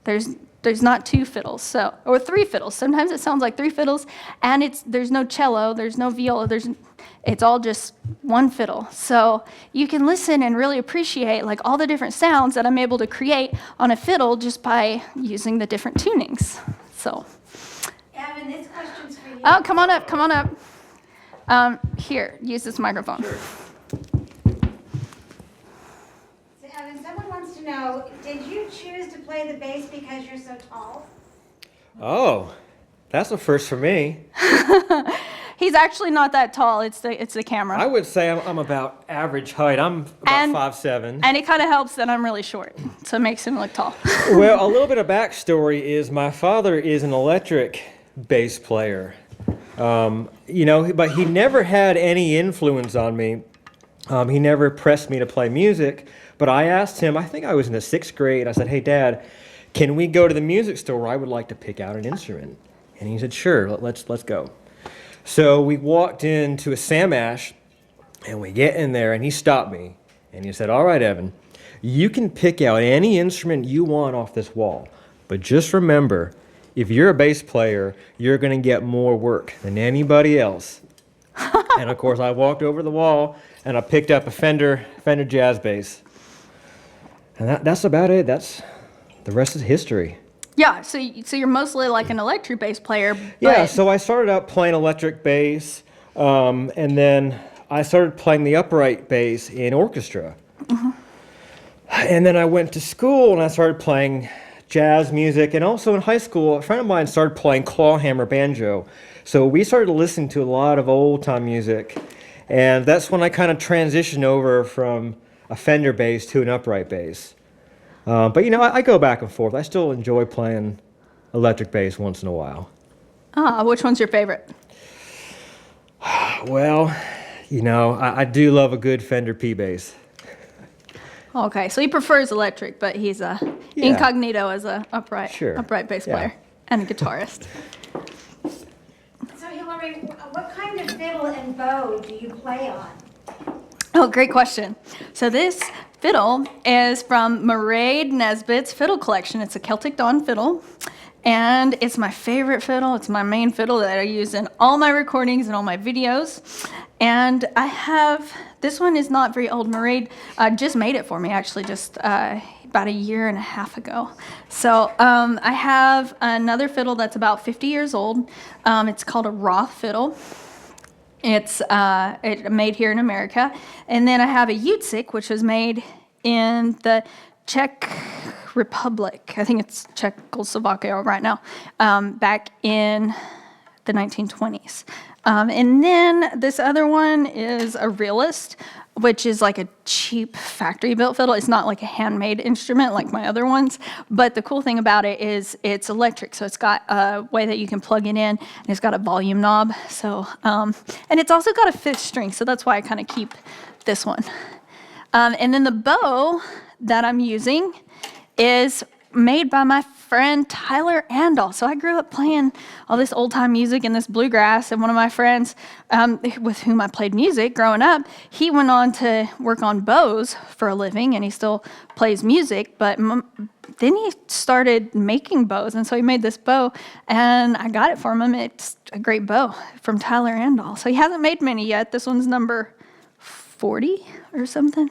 Speaker 1: There's not two fiddles, or three fiddles. Sometimes it sounds like three fiddles, and there's no cello, there's no viola, it's all just one fiddle. So you can listen and really appreciate like all the different sounds that I'm able to create on a fiddle just by using the different tunings. So.
Speaker 3: Evan, this question's for you.
Speaker 1: Oh, come on up. Here, use this microphone.
Speaker 2: Sure.
Speaker 3: So, Evan, someone wants to know, did you choose to play the bass because you're so tall?
Speaker 2: Oh, that's a first for me.
Speaker 1: He's actually not that tall. It's the camera.
Speaker 2: I would say I'm about average height. I'm about 5'7".
Speaker 1: And it kind of helps that I'm really short, so it makes him look tall.
Speaker 2: Well, a little bit of backstory is my father is an electric bass player. But he never had any influence on me. He never pressed me to play music, but I asked him, I think I was in the 6th grade, I said, hey, Dad, can we go to the music store? I would like to pick out an instrument. And he said, sure, let's go. So we walked into a Sam Ash, and we get in there, and he stopped me, and he said, all right, Evan, you can pick out any instrument you want off this wall, but just remember, if you're a bass player, you're going to get more work than anybody else. And of course, I walked over the wall and I picked up a Fender Jazz bass. And that's about it. The rest is history.
Speaker 1: Yeah, so you're mostly like an electric bass player.
Speaker 2: Yeah, so I started out playing electric bass, and then I started playing the upright bass in orchestra. Mm-hmm. And then I went to school and I started playing jazz music, and also in high school, a friend of mine started playing clawhammer banjo. So we started to listen to a lot of old-time music, and that's when I kind of transitioned over from a Fender bass to an upright bass. But I go back and forth. I still enjoy playing electric bass once in a while.
Speaker 1: Which one's your favorite?
Speaker 2: Well, I do love a good Fender P bass.
Speaker 1: Okay, so he prefers electric, but he's incognito as a upright bass player and a guitarist.
Speaker 3: So, Hillary, what kind of fiddle and bow do you play on?
Speaker 1: Oh, great question. So this fiddle is from Mairead Nesbitt's fiddle collection. It's a Celtic Dawn fiddle, and it's my favorite fiddle. It's my main fiddle that I use in all my recordings and all my videos. And this one is not very old. Mairead just made it for me, actually, just about a year and a half ago. So I have another fiddle that's about 50 years old. It's called a Roth fiddle. It's made here in America. And then I have a Utsick, which was made in the Czech Republic. I think it's Czechoslovakia right now, back in the 1920s. And then this other one is a Realist, which is like a cheap factory-built fiddle. It's not like a handmade instrument like my other ones, but the cool thing about it is it's electric, so it's got a way that you can plug it in, and it's got a volume knob. So, and it's also got a 5th string, so that's why I kind of keep this one. And then the bow that I'm using is made by my friend Tyler Andall. So I grew up playing all this old time music and this bluegrass, and one of my friends with whom I played music growing up, he went on to work on bows for a living, and he still plays music, but then he started making bows, and so he made this bow, and I got it for him. It's a great bow from Tyler Andall. So he hasn't made many yet. This one's number 40 or something.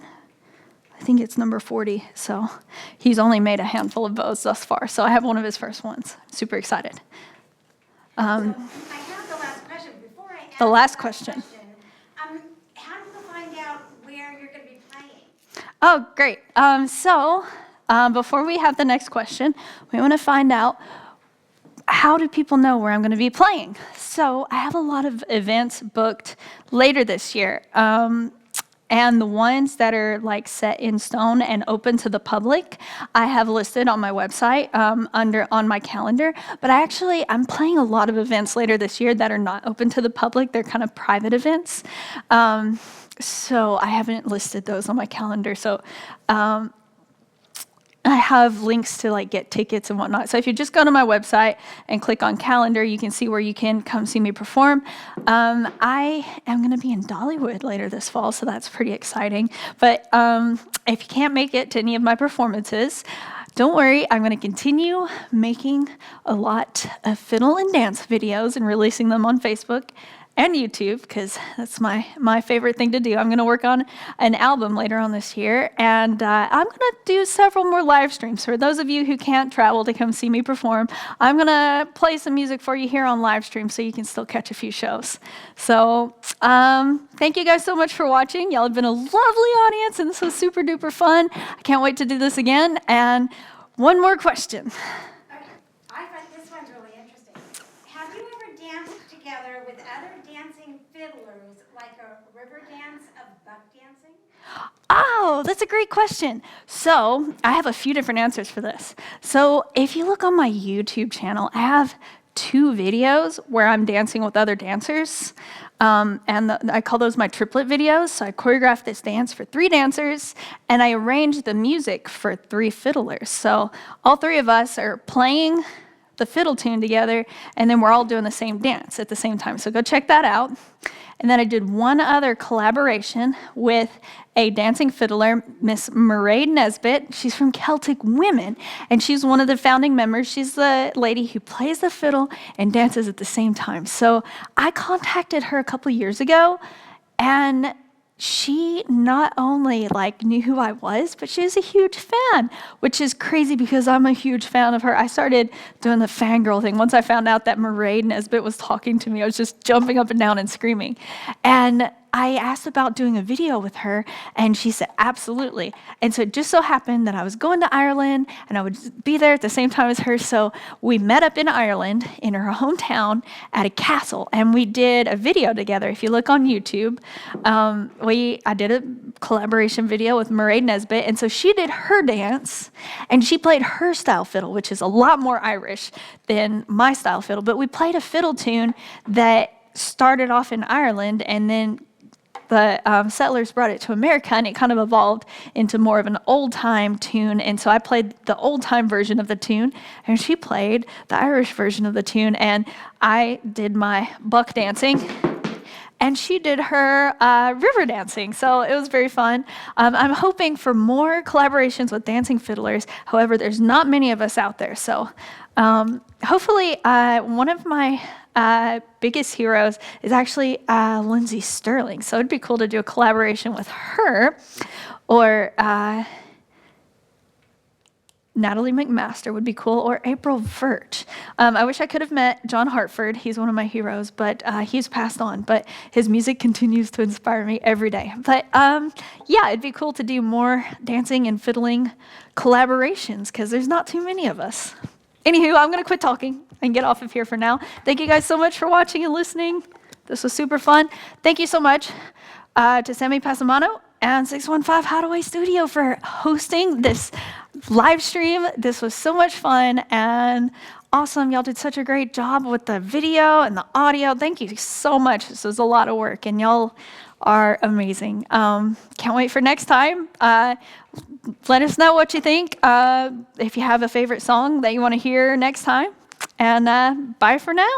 Speaker 1: I think it's number 40. So he's only made a handful of bows thus far. So I have one of his first ones. Super excited.
Speaker 3: So I have the last question. Before I ask
Speaker 1: The last question.
Speaker 3: how do people find out where you're going to be playing?
Speaker 1: Oh, great. Before we have the next question, we want to find out, how do people know where I'm going to be playing? So I have a lot of events booked later this year. And the ones that are like set in stone and open to the public, I have listed on my website on my calendar. But I'm playing a lot of events later this year that are not open to the public. They're kind of private events. So I haven't listed those on my calendar. So I have links to like get tickets and whatnot. So if you just go to my website and click on calendar, you can see where you can come see me perform. I am going to be in Dollywood later this fall, so that's pretty exciting. But if you can't make it to any of my performances, don't worry, I'm going to continue making a lot of fiddle and dance videos and releasing them on Facebook and YouTube, because that's my favorite thing to do. I'm going to work on an album later on this year, and I'm going to do several more live streams. For those of you who can't travel to come see me perform, I'm going to play some music for you here on live stream so you can still catch a few shows. So thank you guys so much for watching. Y'all have been a lovely audience, and this was super duper fun. I can't wait to do this again. And one more question.
Speaker 3: Okay. I thought this one's really interesting. Have you ever danced together with other dancing fiddlers, like a river dance of buck dancing?
Speaker 1: Oh, that's a great question. So I have a few different answers for this. So if you look on my YouTube channel, I have 2 videos where I'm dancing with other dancers. I call those my triplet videos. So I choreographed this dance for 3 dancers, and I arranged the music for 3 fiddlers. So all 3 of us are playing the fiddle tune together, and then we're all doing the same dance at the same time. So go check that out. And then I did one other collaboration with a dancing fiddler, Miss Mairead Nesbitt. She's from Celtic Women, and she's one of the founding members. She's the lady who plays the fiddle and dances at the same time. So I contacted her a couple years ago, and she not only knew who I was, but she was a huge fan, which is crazy because I'm a huge fan of her. I started doing the fangirl thing. Once I found out that Mairead Nesbitt was talking to me, I was just jumping up and down and screaming. And I asked about doing a video with her, and she said, absolutely. And so it just so happened that I was going to Ireland, and I would be there at the same time as her. So we met up in Ireland, in her hometown, at a castle, and we did a video together. If you look on YouTube, I did a collaboration video with Mairead Nesbitt, and so she did her dance, and she played her style fiddle, which is a lot more Irish than my style fiddle. But we played a fiddle tune that started off in Ireland, and then the settlers brought it to America, and it kind of evolved into more of an old-time tune. And so I played the old-time version of the tune, and she played the Irish version of the tune, and I did my buck dancing, and she did her river dancing. So it was very fun. I'm hoping for more collaborations with dancing fiddlers. However, there's not many of us out there. So hopefully one of my biggest heroes is actually Lindsay Sterling. So it'd be cool to do a collaboration with her, or Natalie McMaster would be cool, or April Virch. I wish I could have met John Hartford. He's one of my heroes, but he's passed on. But his music continues to inspire me every day. But yeah, it'd be cool to do more dancing and fiddling collaborations, because there's not too many of us. Anywho, I'm going to quit talking and get off of here for now. Thank you guys so much for watching and listening. This was super fun. Thank you so much to Sammy Passamano and 615 Hideaway Studio for hosting this live stream. This was so much fun, and awesome. Y'all did such a great job with the video and the audio. Thank you so much. This was a lot of work, and y'all are amazing. Can't wait for next time. Let us know what you think. If you have a favorite song that you want to hear next time. And bye for now.